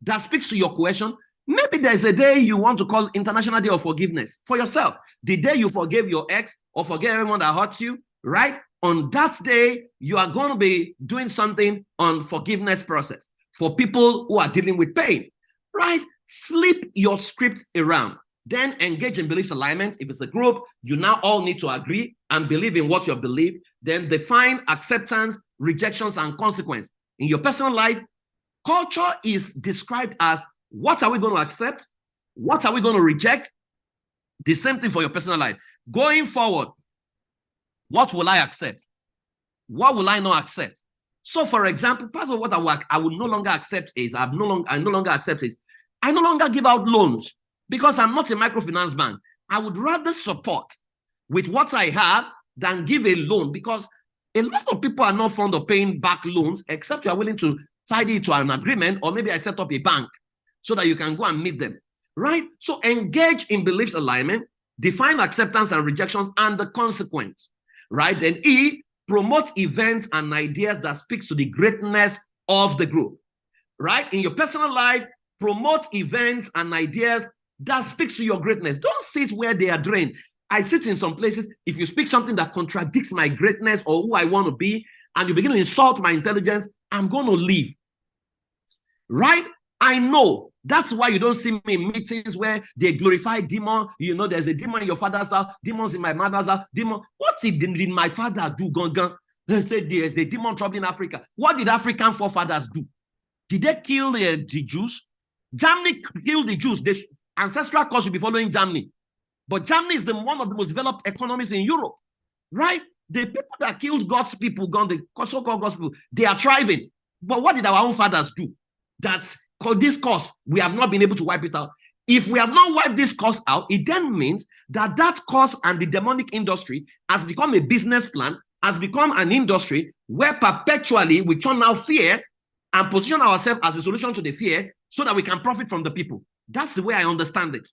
that speaks to your cohesion. Maybe there's a day you want to call International Day of Forgiveness for yourself. The day you forgave your ex or forgave everyone that hurt you, right? On that day, you are going to be doing something on forgiveness process for people who are dealing with pain, right? Flip your script around. Then engage in beliefs alignment. If it's a group, you now all need to agree and believe in what you believe. Then define acceptance, rejections, and consequence. In your personal life, culture is described as what are we going to accept? What are we going to reject? The same thing for your personal life. Going forward, What will I accept? What will I not accept? So, for example, part of what I will no longer accept is I no longer accept is I no longer give out loans because I'm not a microfinance bank. I would rather support with what I have than give a loan, because a lot of people are not fond of paying back loans except you are willing to tidy it to an agreement, or maybe I set up a bank so that you can go and meet them, right? So engage in beliefs alignment, define acceptance and rejections and the consequence, right? Then E, promote events and ideas that speaks to the greatness of the group, right? In your personal life, promote events and ideas that speaks to your greatness. Don't sit where they are drained. I sit in some places, if you speak something that contradicts my greatness or who I want to be, and you begin to insult my intelligence, I'm going to leave, right? I know. That's why you don't see me in meetings where they glorify demon. You know, there's a demon in your father's house, demons in my mother's house, demon. What did my father do? They said there's a demon trouble in Africa. What did African forefathers do? Did they kill the Jews? Germany killed the Jews. The ancestral cause will be following Germany. But Germany is one of the most developed economies in Europe, right? The people that killed God's people, the so-called God's people, they are thriving. But what did our own fathers do? That's this cause, we have not been able to wipe it out. If we have not wiped this cause out, it then means that that cause and the demonic industry has become a business plan, has become an industry where perpetually we channel fear and position ourselves as a solution to the fear so that we can profit from the people. That's the way I understand it,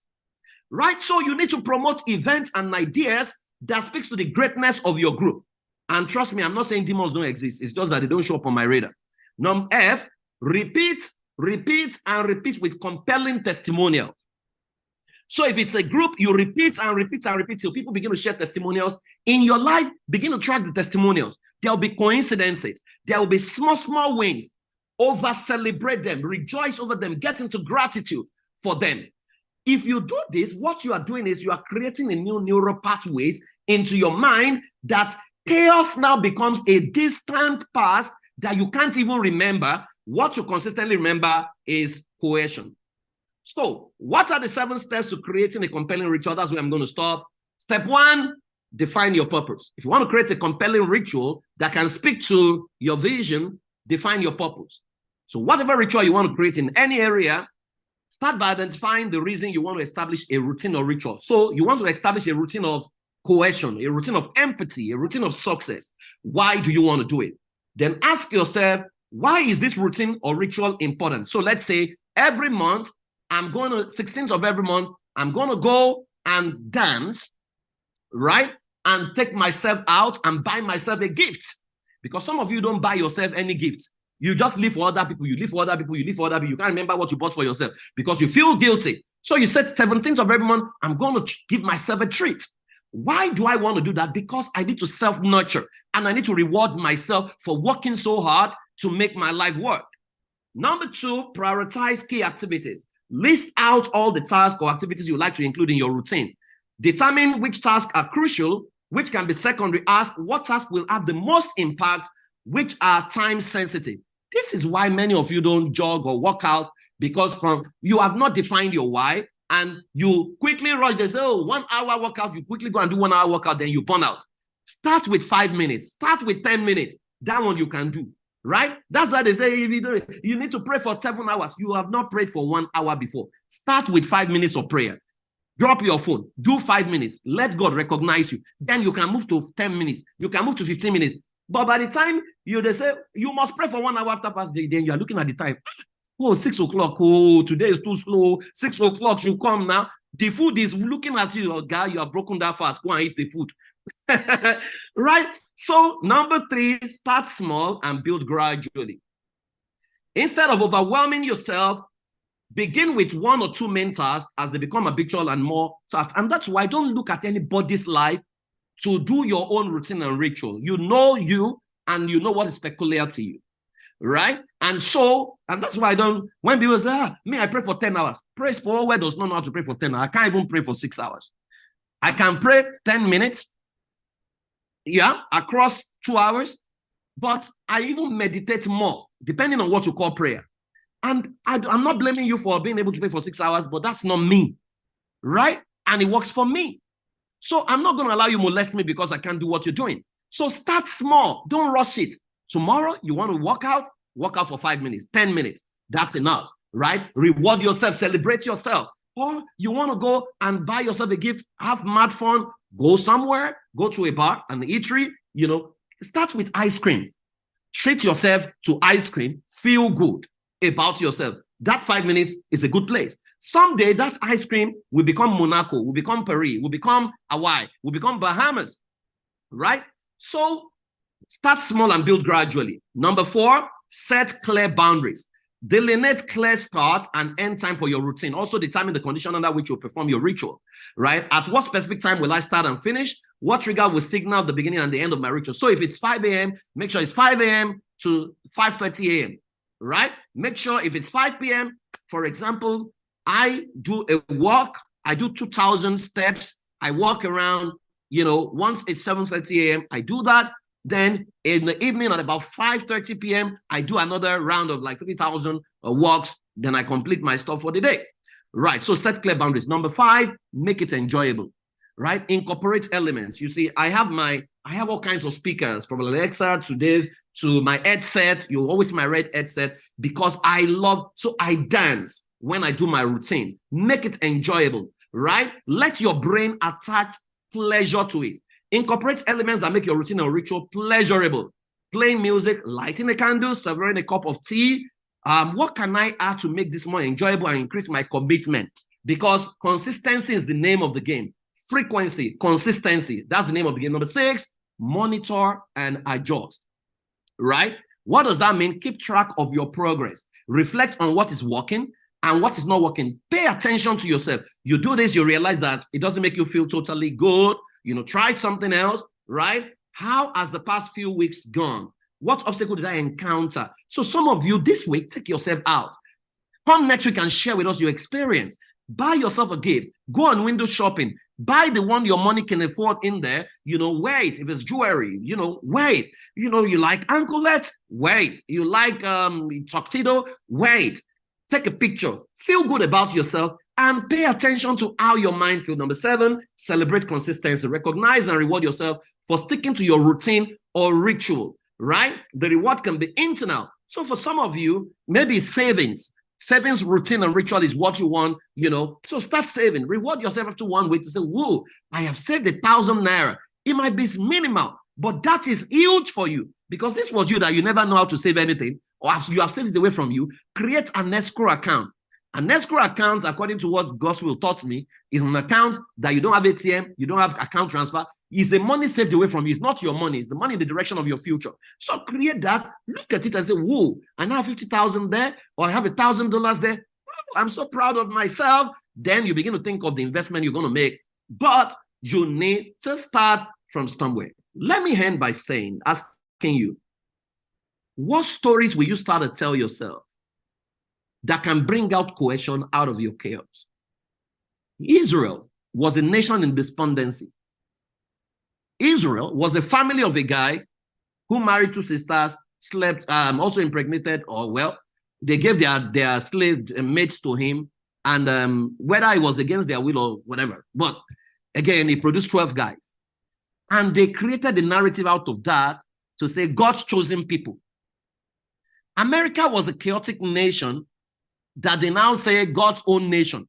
right? So you need to promote events and ideas that speaks to the greatness of your group. And trust me, I'm not saying demons don't exist. It's just that they don't show up on my radar. Number F, repeat and repeat with compelling testimonials. So if it's a group, you repeat and repeat and repeat till people begin to share testimonials. In your life, begin to track the testimonials. There will be coincidences. There will be small wins. Over-celebrate them. Rejoice over them. Get into gratitude for them. If you do this, what you are doing is you are creating a new neural pathways into your mind that chaos now becomes a distant past that you can't even remember. What you consistently remember is cohesion. So, what are the 7 steps to creating a compelling ritual? That's where I'm going to stop. Step 1, define your purpose. If you want to create a compelling ritual that can speak to your vision, define your purpose. So, whatever ritual you want to create in any area, start by identifying the reason you want to establish a routine or ritual. So, you want to establish a routine of cohesion, a routine of empathy, a routine of success. Why do you want to do it? Then ask yourself, why is this routine or ritual important? So let's say every month, 16th of every month, I'm going to go and dance, right? And take myself out and buy myself a gift. Because some of you don't buy yourself any gift. You just live for other people. You live for other people. You live for other people. You can't remember what you bought for yourself because you feel guilty. So you said 17th of every month, I'm going to give myself a treat. Why do I want to do that? Because I need to self-nurture and I need to reward myself for working so hard to make my life work. Number 2, prioritize key activities. List out all the tasks or activities you like to include in your routine. Determine which tasks are crucial, which can be secondary. Ask what tasks will have the most impact, which are time sensitive. This is why many of you don't jog or work out, because you have not defined your why and you quickly rush. They say, oh, 1 hour workout, you quickly go and do 1 hour workout, then you burn out. Start with 5 minutes, start with 10 minutes. That one you can do. Right? That's why they say if you do it, you need to pray for 7 hours. You have not prayed for 1 hour before. Start with 5 minutes of prayer. Drop your phone. Do 5 minutes. Let God recognize you. Then you can move to 10 minutes. You can move to 15 minutes. But by the time they say you must pray for 1 hour after fast, then you are looking at the time. Oh, 6 o'clock. Oh, today is too slow. 6 o'clock should come now. The food is looking at you. Oh, guy, you have broken that fast. Go and eat the food. Right? So, number 3, start small and build gradually. Instead of overwhelming yourself, begin with 1 or 2 main tasks as they become habitual and more tasks. And that's why don't look at anybody's life to do your own routine and ritual. You know you, and you know what is peculiar to you, right? And that's why when people say, I pray for 10 hours. Praise for where does not know how to pray for 10 hours. I can't even pray for 6 hours. I can pray 10 minutes. Yeah, across 2 hours, but I even meditate more, depending on what you call prayer. And I'm not blaming you for being able to pray for 6 hours, but that's not me, right? And it works for me. So I'm not going to allow you molest me because I can't do what you're doing. So start small. Don't rush it. Tomorrow, you want to work out for 5 minutes, 10 minutes. That's enough, right? Reward yourself, celebrate yourself. Or you want to go and buy yourself a gift, have mad fun, go somewhere, go to a bar, an eatery, start with ice cream. Treat yourself to ice cream, feel good about yourself. That 5 minutes is a good place. Someday that ice cream will become Monaco, will become Paris, will become Hawaii, will become Bahamas, right? So start small and build gradually. Number 4, set clear boundaries. Delineate clear start and end time for your routine. Also determine the condition under which you perform your ritual, right? At what specific time will I start and finish? What trigger will signal the beginning and the end of my ritual? So if it's 5 a.m., make sure it's 5 a.m. to 5:30 a.m., right? Make sure if it's 5 p.m., for example, I do a walk, I do 2,000 steps, I walk around, once it's 7:30 a.m., I do that. Then in the evening at about 5:30 p.m., I do another round of like 3,000 walks. Then I complete my stuff for the day. Right. So set clear boundaries. Number 5, make it enjoyable. Right. Incorporate elements. You see, I have all kinds of speakers from Alexa to this to my headset. You always see my red headset because I dance when I do my routine. Make it enjoyable. Right. Let your brain attach pleasure to it. Incorporate elements that make your routine or ritual pleasurable. Playing music, lighting a candle, serving a cup of tea. What can I add to make this more enjoyable and increase my commitment? Because consistency is the name of the game. Frequency, consistency, that's the name of the game. Number 6, monitor and adjust. Right? What does that mean? Keep track of your progress. Reflect on what is working and what is not working. Pay attention to yourself. You do this, you realize that it doesn't make you feel totally good. Try something else, right? How has the past few weeks gone? What obstacle did I encounter? So some of you this week, take yourself out. Come next week and share with us your experience. Buy yourself a gift. Go on window shopping. Buy the one your money can afford in there. Wait. If it's jewelry, wait. You like anklet? Wait. You like tuxedo? Wait. Take a picture. Feel good about yourself. And pay attention to how your mind feels. Number 7, celebrate consistency. Recognize and reward yourself for sticking to your routine or ritual, right? The reward can be internal. So for some of you, maybe savings. Savings routine and ritual is what you want, So start saving. Reward yourself after 1 week to say, whoa, I have saved 1,000 naira. It might be minimal, but that is huge for you because this was you that you never know how to save anything or you have saved it away from you. Create an escrow account. An escrow account, according to what gospel taught me, is an account that you don't have ATM, you don't have account transfer. It's a money saved away from you. It's not your money. It's the money in the direction of your future. So create that. Look at it and say, whoa, I now have 50,000 there, or I have $1,000 there. Oh, I'm so proud of myself. Then you begin to think of the investment you're going to make. But you need to start from somewhere. Let me end by asking you, what stories will you start to tell yourself that can bring out cohesion out of your chaos? Israel was a nation in despondency. Israel was a family of a guy who married 2 sisters, slept, also impregnated, they gave their slave mates to him, and whether it was against their will or whatever. But again, he produced 12 guys. And they created a narrative out of that to say God's chosen people. America was a chaotic nation that they now say God's own nation.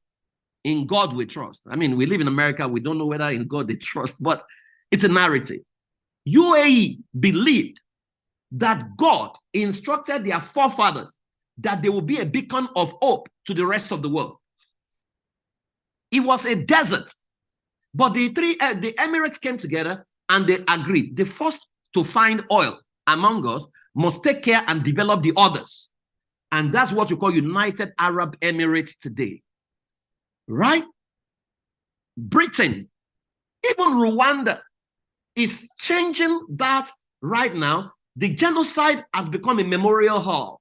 In God we trust. I mean, we live in America. We don't know whether in God they trust, but it's a narrative. UAE believed that God instructed their forefathers that they will be a beacon of hope to the rest of the world. It was a desert, but the Emirates came together and they agreed. The first to find oil among us must take care and develop the others. And that's what you call United Arab Emirates today. Right? Britain, even Rwanda is changing that right now. The genocide has become a memorial hall,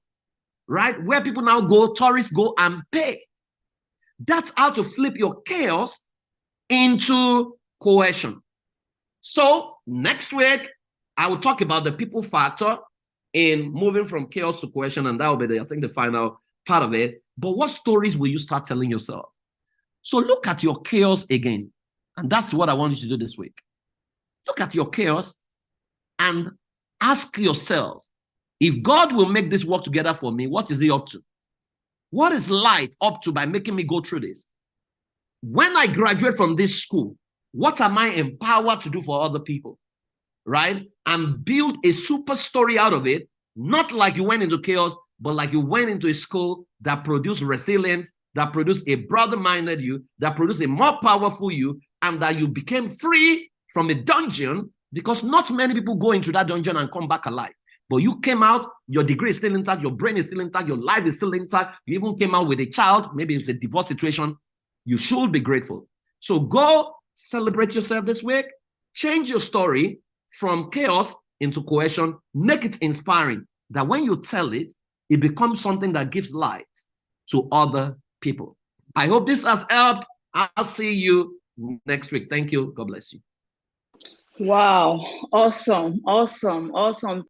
right? Where people now go, tourists go and pay. That's how to flip your chaos into cohesion. So next week, I will talk about the people factor in moving from chaos to cohesion, and that will be, I think, the final part of it. But what stories will you start telling yourself? So look at your chaos again And that's what I want you to do this week. Look at your chaos and ask yourself, if God will make this work together for me, what is he up to? What is life up to by making me go through this? When I graduate from this school, what am I empowered to do for other people? Right? And build a super story out of it, not like you went into chaos, but like you went into a school that produced resilience, that produced a brother-minded you, that produced a more powerful you, and that you became free from a dungeon, because not many people go into that dungeon and come back alive. But you came out, your degree is still intact, your brain is still intact, your life is still intact. You even came out with a child, maybe it's a divorce situation. You should be grateful. So go celebrate yourself this week. Change your story from chaos into cohesion. Make it inspiring, that when you tell it, it becomes something that gives light to other people. I hope this has helped. I'll see you next week. Thank you. God bless you. Wow. Awesome. Awesome. Awesome.